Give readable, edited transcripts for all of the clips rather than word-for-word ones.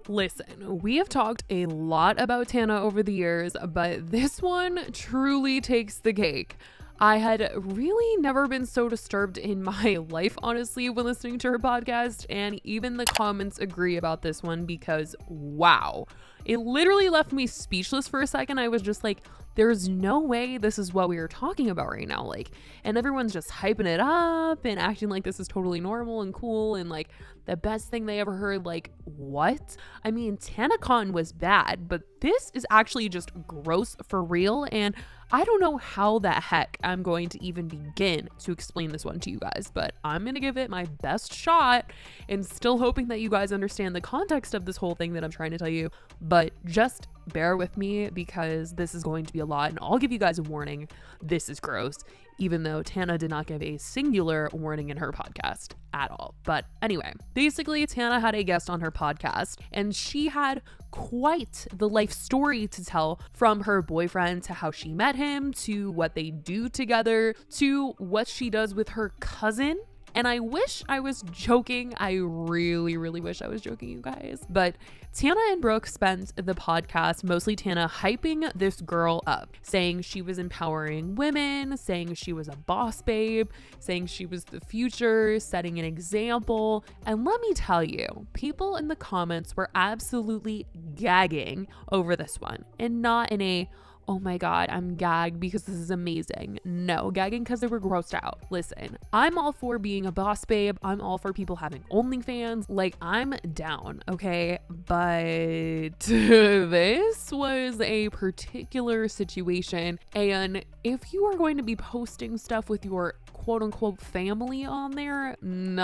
Listen, we have talked a lot about Tana over the years, but this one truly takes the cake. I had really never been so disturbed in my life, honestly, when listening to her podcast, and even the comments agree about this one because, wow, it literally left me speechless for a second. I was just like, there's no way this is what we are talking about right now. Like, and everyone's just hyping it up and acting like this is totally normal and cool and like the best thing they ever heard. Like, what? I mean, TanaCon was bad, but this is actually just gross for real. And I don't know how the heck I'm going to even begin to explain this one to you guys, but I'm going to give it my best shot and still hoping that you guys understand the context of this whole thing that I'm trying to tell you. But just bear with me because this is going to be a lot, and I'll give you guys a warning. This is gross, even though Tana did not give a singular warning in her podcast at all. But anyway, basically Tana had a guest on her podcast and she had quite the life story to tell, from her boyfriend to how she met him to what they do together to what she does with her cousin. And I wish I was joking. I really, really wish I was joking, you guys. But Tana and Brooke spent the podcast, mostly Tana, hyping this girl up, saying she was empowering women, saying she was a boss babe, saying she was the future, setting an example. And let me tell you, people in the comments were absolutely gagging over this one, and not in a, oh my God, I'm gagged because this is amazing. No, gagging because they were grossed out. Listen, I'm all for being a boss babe. I'm all for people having OnlyFans. Like, I'm down, okay? But this was a particular situation. And if you are going to be posting stuff with your quote unquote family on there, no.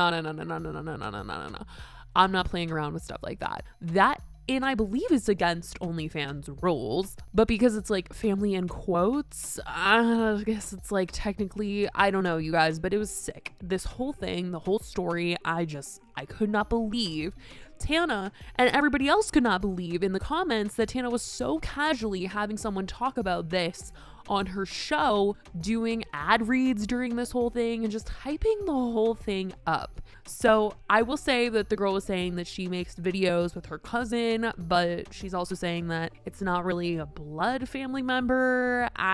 I'm not playing around with stuff like that. And I believe it's against OnlyFans rules, but because it's like family in quotes, I guess it's like technically, I don't know, you guys, but it was sick. This whole thing, the whole story, I could not believe. Tana and everybody else could not believe in the comments that Tana was so casually having someone talk about this on her show, doing ad reads during this whole thing and just hyping the whole thing up. So I will say that the girl was saying that she makes videos with her cousin, but she's also saying that it's not really a blood family member. The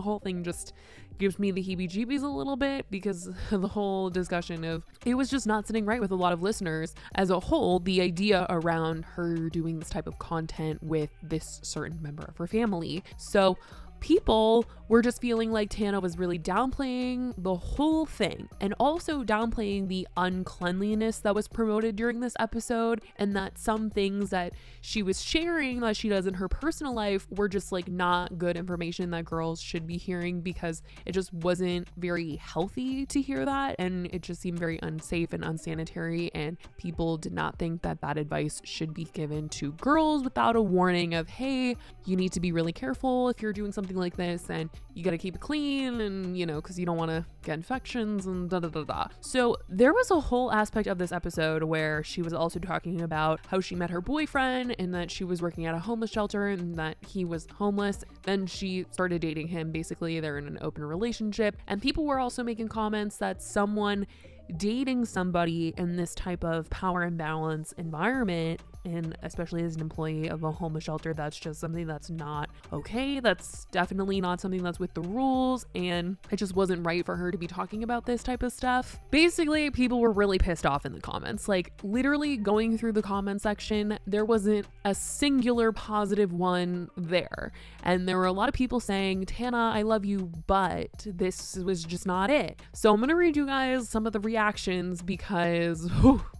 whole thing just gives me the heebie-jeebies a little bit because the whole discussion of it was just not sitting right with a lot of listeners as a whole, the idea around her doing this type of content with this certain member of her family. So people were just feeling like Tana was really downplaying the whole thing and also downplaying the uncleanliness that was promoted during this episode, and that some things that she was sharing that she does in her personal life were just like not good information that girls should be hearing, because it just wasn't very healthy to hear that, and it just seemed very unsafe and unsanitary, and people did not think that that advice should be given to girls without a warning of, hey, you need to be really careful if you're doing something like this, and you got to keep it clean, and because you don't want to get infections and da. So there was a whole aspect of this episode where she was also talking about how she met her boyfriend and that she was working at a homeless shelter and that he was homeless. Then she started dating him. Basically, they're in an open relationship, and people were also making comments that someone dating somebody in this type of power imbalance environment, and especially as an employee of a homeless shelter, that's just something that's not okay. That's definitely not something that's with the rules, and it just wasn't right for her to be talking about this type of stuff. Basically, people were really pissed off in the comments. Like, literally going through the comment section, there wasn't a singular positive one there, and there were a lot of people saying, Tana, I love you, but this was just not it. So I'm gonna read you guys some of the reactions because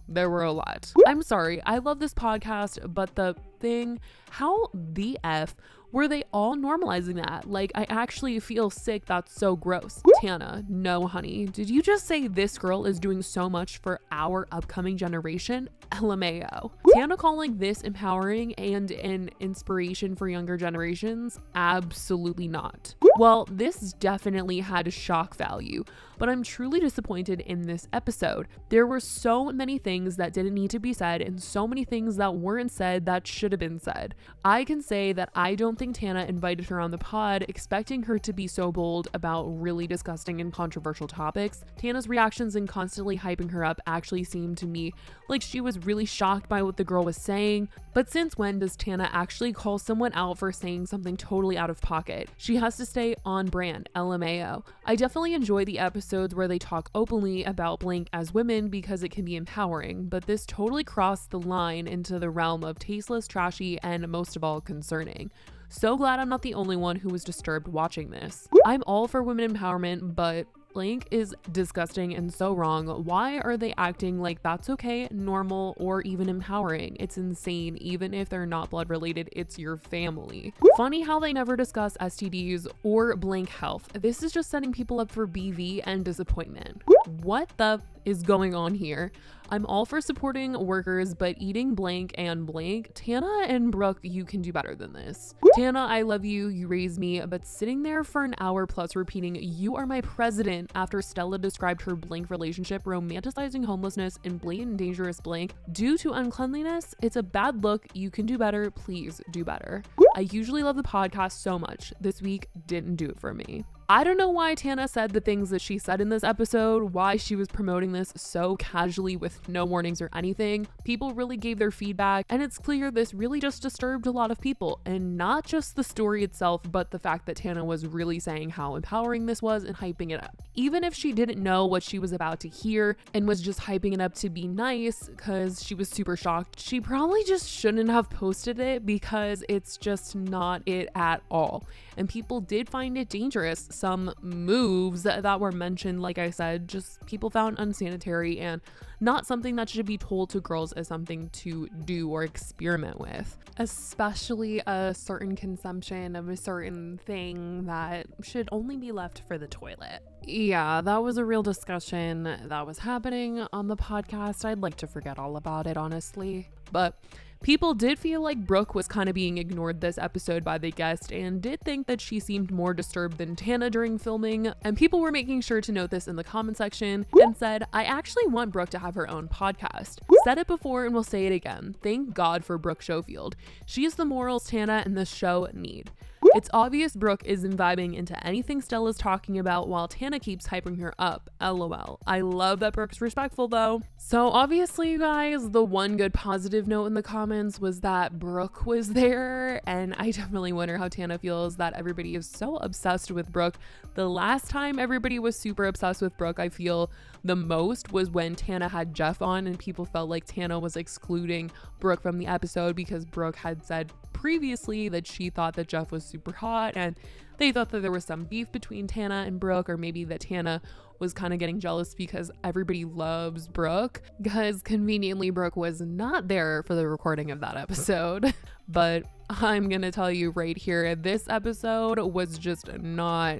there were a lot. I'm sorry, I love this podcast, but the thing, how the F were they all normalizing that? Like, I actually feel sick. That's so gross. Tana, no honey. Did you just say this girl is doing so much for our upcoming generation? LMAO. Tana calling this empowering and an inspiration for younger generations? Absolutely not. Well, this definitely had shock value, but I'm truly disappointed in this episode. There were so many things that didn't need to be said and so many things that weren't said that should have been said. I can say that I don't think think Tana invited her on the pod, expecting her to be so bold about really disgusting and controversial topics. Tana's reactions and constantly hyping her up actually seemed to me like she was really shocked by what the girl was saying. But since when does Tana actually call someone out for saying something totally out of pocket? She has to stay on brand, LMAO. I definitely enjoy the episodes where they talk openly about blank as women because it can be empowering, but this totally crossed the line into the realm of tasteless, trashy, and most of all, concerning. So glad I'm not the only one who was disturbed watching this. I'm all for women empowerment, but blank is disgusting and so wrong. Why are they acting like that's okay, normal, or even empowering? It's insane. Even if they're not blood related, it's your family. Funny how they never discuss STDs or blank health. This is just setting people up for BV and disappointment. What the is going on here? I'm all for supporting workers, but eating blank and blank, Tana and Brooke, you can do better than this. Tana, I love you, you raised me, but sitting there for an hour plus repeating, "You are my president," after Stella described her blank relationship, romanticizing homelessness and blatant dangerous blank due to uncleanliness, it's a bad look. You can do better. Please do better. I usually love the podcast so much. This week didn't do it for me. I don't know why Tana said the things that she said in this episode, why she was promoting this so casually with no warnings or anything. People really gave their feedback, and it's clear this really just disturbed a lot of people, and not just the story itself, but the fact that Tana was really saying how empowering this was and hyping it up. Even if she didn't know what she was about to hear and was just hyping it up to be nice because she was super shocked, she probably just shouldn't have posted it because it's just not it at all. And people did find it dangerous. Some moves that were mentioned, like I said, just people found unsanitary and not something that should be told to girls as something to do or experiment with, especially a certain consumption of a certain thing that should only be left for the toilet. Yeah, that was a real discussion that was happening on the podcast. I'd like to forget all about it, honestly. But people did feel like Brooke was kind of being ignored this episode by the guest and did think that she seemed more disturbed than Tana during filming, and people were making sure to note this in the comment section and said, "I actually want Brooke to have her own podcast. Said it before and will say it again. Thank God for Brooke Schofield. She is the morals Tana and the show need." It's obvious Brooke isn't vibing into anything Stella's talking about while Tana keeps hyping her up. LOL. I love that Brooke's respectful though. So obviously, you guys, the one good positive note in the comments was that Brooke was there, and I definitely wonder how Tana feels that everybody is so obsessed with Brooke. The last time everybody was super obsessed with Brooke, I feel the most, was when Tana had Jeff on and people felt like Tana was excluding Brooke from the episode because Brooke had said previously that she thought that Jeff was super hot and they thought that there was some beef between Tana and Brooke, or maybe that Tana was kind of getting jealous because everybody loves Brooke, because conveniently Brooke was not there for the recording of that episode. But I'm gonna tell you right here, this episode was just not,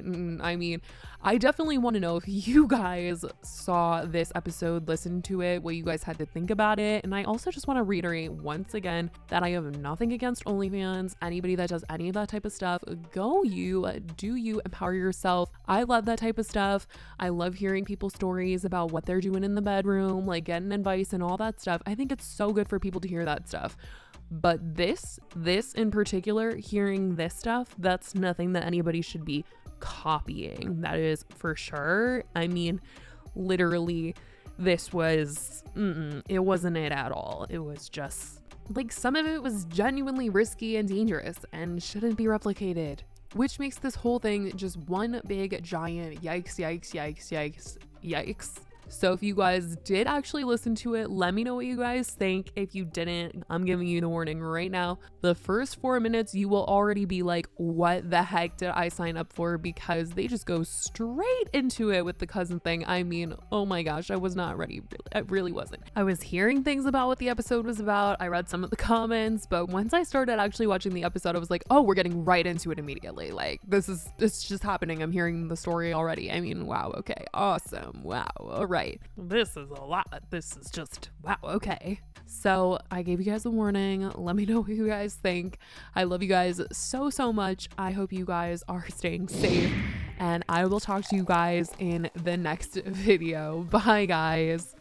I definitely want to know if you guys saw this episode, listened to it, what you guys had to think about it. And I also just want to reiterate once again that I have nothing against OnlyFans. Anybody that does any of that type of stuff, go you, do you, empower yourself. I love that type of stuff. I love hearing people's stories about what they're doing in the bedroom, like getting advice and all that stuff. I think it's so good for people to hear that stuff. But this in particular, hearing this stuff, that's nothing that anybody should be copying. That is for sure. Literally, this was, it wasn't it at all. It was just, like, some of it was genuinely risky and dangerous and shouldn't be replicated. Which makes this whole thing just one big giant yikes, yikes, yikes, yikes, yikes. So if you guys did actually listen to it, let me know what you guys think. If you didn't, I'm giving you the warning right now. The first 4 minutes, you will already be like, what the heck did I sign up for? Because they just go straight into it with the cousin thing. Oh my gosh, I was not ready. I really wasn't. I was hearing things about what the episode was about. I read some of the comments, but once I started actually watching the episode, I was like, oh, we're getting right into it immediately. Like, it's just happening. I'm hearing the story already. Wow, okay, awesome, wow, all right. This is a lot. This is just, wow, okay. So I gave you guys a warning. Let me know what you guys think. I love you guys so much. I hope you guys are staying safe, and I will talk to you guys in the next video. Bye, guys.